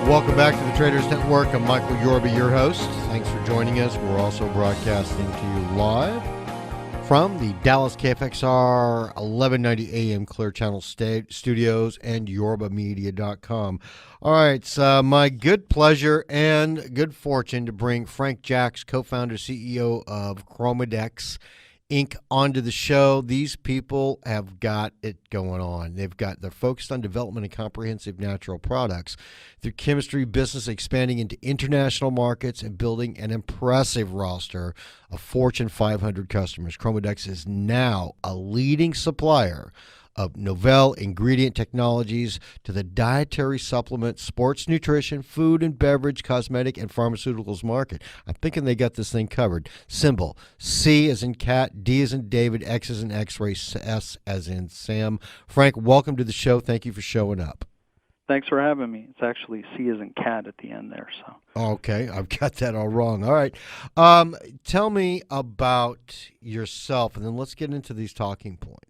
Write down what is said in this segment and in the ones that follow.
Welcome back to the Traders Network. I'm Michael Yorba, your host. Thanks for joining us. We're also broadcasting to you live from the Dallas KFXR 1190 AM Clear Channel Studios and YorbaMedia.com. All right, it's my good pleasure and good fortune to bring Frank Jaksch, co-founder, CEO of ChromaDex Inc. onto the show. These people have got it going on. They're focused on development of comprehensive natural products through chemistry business, expanding into international markets and building an impressive roster of Fortune 500 customers. ChromaDex is now a leading supplier of novel ingredient technologies to the dietary supplement, sports nutrition, food and beverage, cosmetic, and pharmaceuticals market. I'm thinking they got this thing covered. Symbol: C as in cat, D as in David, X as in X-ray, S as in Sam. Frank, welcome to the show. Thank you for showing up. Thanks for having me. It's actually C as in cat at the end there. So. Okay, I've got that all wrong. All right. Tell me about yourself, and then let's get into these talking points.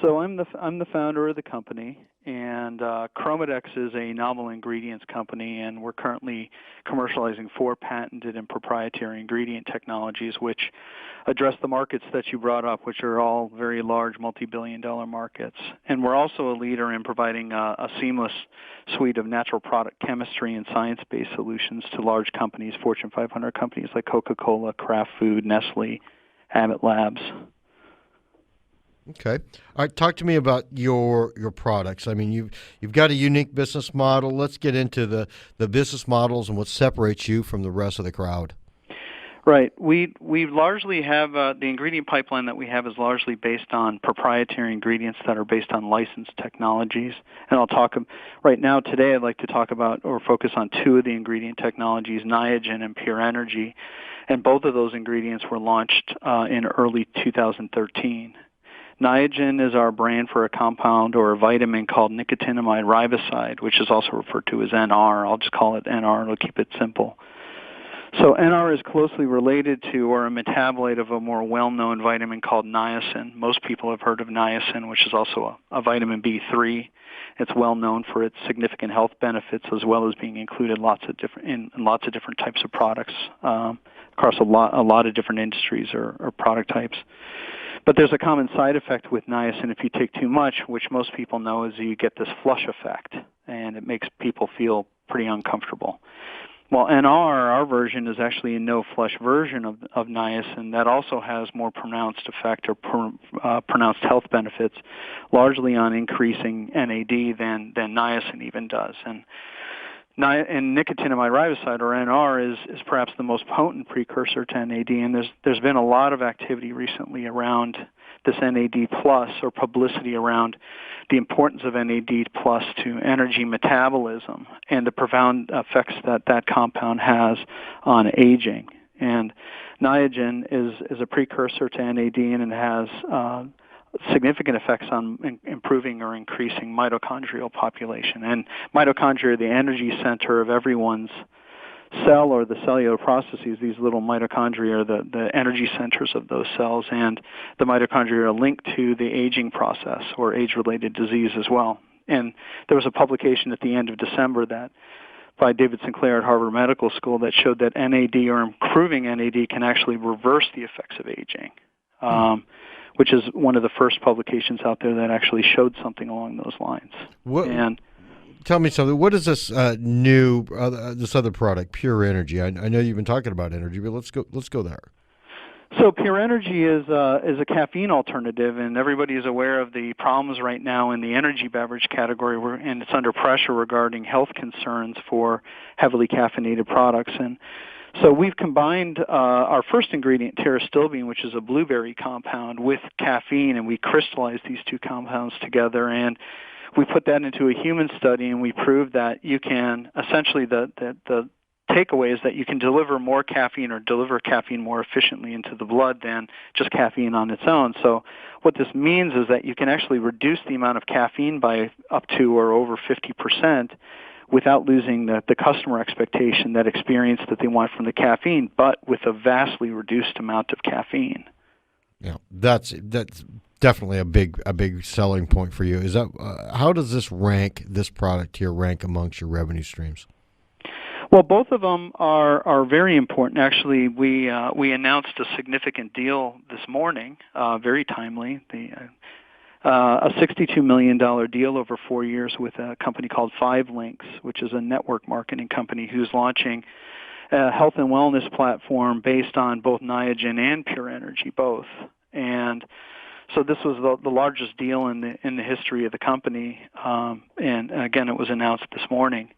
So I'm the founder of the company, and ChromaDex is a novel ingredients company, and we're currently commercializing 4 patented and proprietary ingredient technologies which address the markets that you brought up, which are all very large, multi-billion-dollar markets. And we're also a leader in providing a seamless suite of natural product chemistry and science-based solutions to large companies, Fortune 500 companies like Coca-Cola, Kraft Food, Nestle, Abbott Labs. Okay. All right. Talk to me about your products. I mean, you've got a unique business model. Let's get into the business models and what separates you from the rest of the crowd. Right. We largely have the ingredient pipeline that we have is largely based on proprietary ingredients that are based on licensed technologies. And I'll talk right now today. I'd like to talk about or focus on 2 of the ingredient technologies, Niagen and Pure Energy, and both of those ingredients were launched in early 2013. Niagen is our brand for a compound or a vitamin called nicotinamide riboside, which is also referred to as NR. I'll just call it NR. It'll keep it simple. So NR is closely related to or a metabolite of a more well-known vitamin called niacin. Most people have heard of niacin, which is also a vitamin B3. It's well known for its significant health benefits, as well as being included in lots of different types of products across a lot of different industries or product types. But there's a common side effect with niacin if you take too much, which most people know is you get this flush effect, and it makes people feel pretty uncomfortable. Well, NR, our version, is actually a no-flush version of niacin that also has more pronounced effect or pronounced health benefits, largely on increasing NAD than niacin even does. And nicotinamide riboside, or NR, is perhaps the most potent precursor to NAD, and there's been a lot of activity recently around this NAD plus, or publicity around the importance of NAD plus to energy metabolism and the profound effects that compound has on aging. And Niagen is a precursor to NAD, and it has significant effects on improving or increasing mitochondrial population. And mitochondria are the energy center of everyone's cell or the cellular processes. These little mitochondria are the energy centers of those cells, and the mitochondria are linked to the aging process or age-related disease as well. And there was a publication at the end of December by David Sinclair at Harvard Medical School that showed that NAD, or improving NAD, can actually reverse the effects of aging. Which is one of the first publications out there that actually showed something along those lines. Tell me something. What is this this other product, Pure Energy? I know you've been talking about energy, but let's go there. So Pure Energy is a caffeine alternative, and everybody is aware of the problems right now in the energy beverage category, and it's under pressure regarding health concerns for heavily caffeinated products. And so we've combined our first ingredient, pterostilbene, which is a blueberry compound, with caffeine, and we crystallized these 2 compounds together, and we put that into a human study, and we proved that you can, essentially the takeaway is that you can deliver more caffeine or deliver caffeine more efficiently into the blood than just caffeine on its own. So what this means is that you can actually reduce the amount of caffeine by up to or over 50%, without losing the customer expectation, that experience that they want from the caffeine, but with a vastly reduced amount of caffeine. Yeah, that's definitely a big selling point for you. Is that how does this product here rank amongst your revenue streams? Well, both of them are very important. Actually, we announced a significant deal this morning, very timely. A $62 million deal over 4 years with a company called 5links, which is a network marketing company who's launching a health and wellness platform based on both Niagen and Pure Energy, both. And so this was the largest deal in the history of the company, and again, it was announced this morning.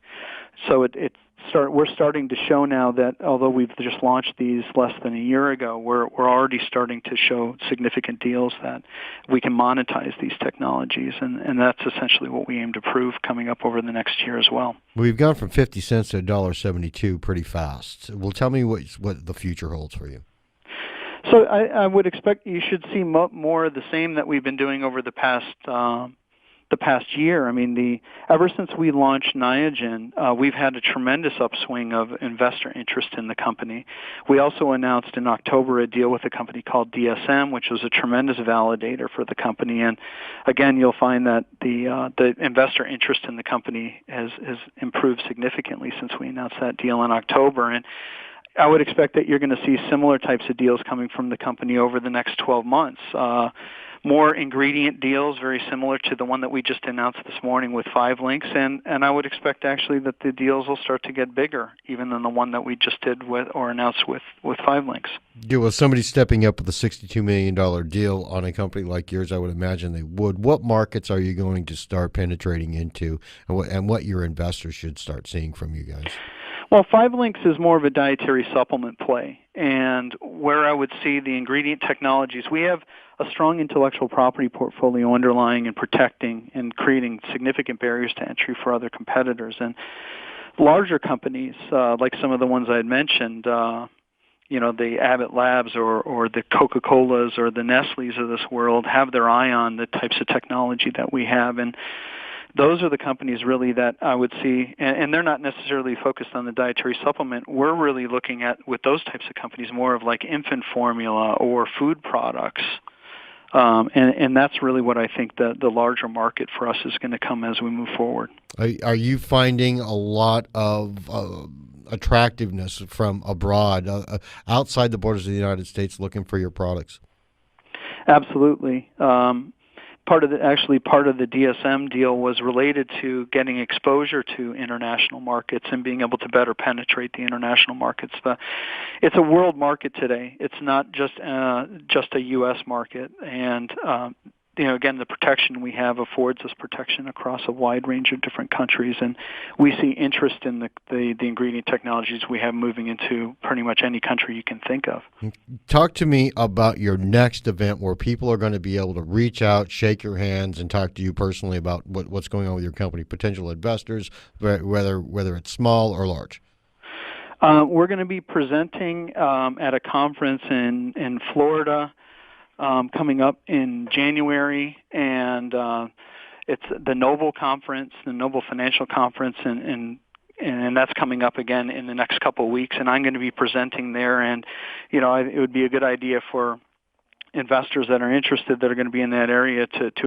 So we're starting to show now that although we've just launched these less than a year ago, we're already starting to show significant deals that we can monetize these technologies, and that's essentially what we aim to prove coming up over the next year as well. We've gone from 50 cents to $1.72 pretty fast. Well, tell me what the future holds for you. So I would expect you should see more of the same that we've been doing over the past year. I mean, ever since we launched Niagen, we've had a tremendous upswing of investor interest in the company. We also announced in October a deal with a company called DSM, which was a tremendous validator for the company. And again, you'll find that the investor interest in the company has improved significantly since we announced that deal in October. And I would expect that you're going to see similar types of deals coming from the company over the next 12 months. More ingredient deals, very similar to the one that we just announced this morning with 5links, and I would expect actually that the deals will start to get bigger, even than the one that we just did announced with 5links. Yeah, well, somebody stepping up with a $62 million deal on a company like yours, I would imagine they would. What markets are you going to start penetrating into, and what your investors should start seeing from you guys? Well, 5links is more of a dietary supplement play, and where I would see the ingredient technologies, we have a strong intellectual property portfolio underlying and protecting and creating significant barriers to entry for other competitors. And larger companies, like some of the ones I had mentioned, the Abbott Labs or the Coca-Colas or the Nestles of this world have their eye on the types of technology that we have. And those are the companies really that I would see, and they're not necessarily focused on the dietary supplement. We're really looking at, with those types of companies, more of like infant formula or food products. And that's really what I think the larger market for us is going to come as we move forward. Are you finding a lot of attractiveness from abroad, outside the borders of the United States, looking for your products? Absolutely. Part of the DSM deal was related to getting exposure to international markets and being able to better penetrate the international markets. It's a world market today. It's not just a U.S. market, and again, the protection we have affords us protection across a wide range of different countries, and we see interest in the ingredient technologies we have moving into pretty much any country you can think of. Talk to me about your next event where people are going to be able to reach out, shake your hands, and talk to you personally about what's going on with your company, potential investors, whether it's small or large. We're going to be presenting at a conference in Florida coming up in January, and it's the Noble Conference, the Noble Financial Conference, and that's coming up again in the next couple of weeks, and I'm going to be presenting there. And it would be a good idea for investors that are interested that are going to be in that area to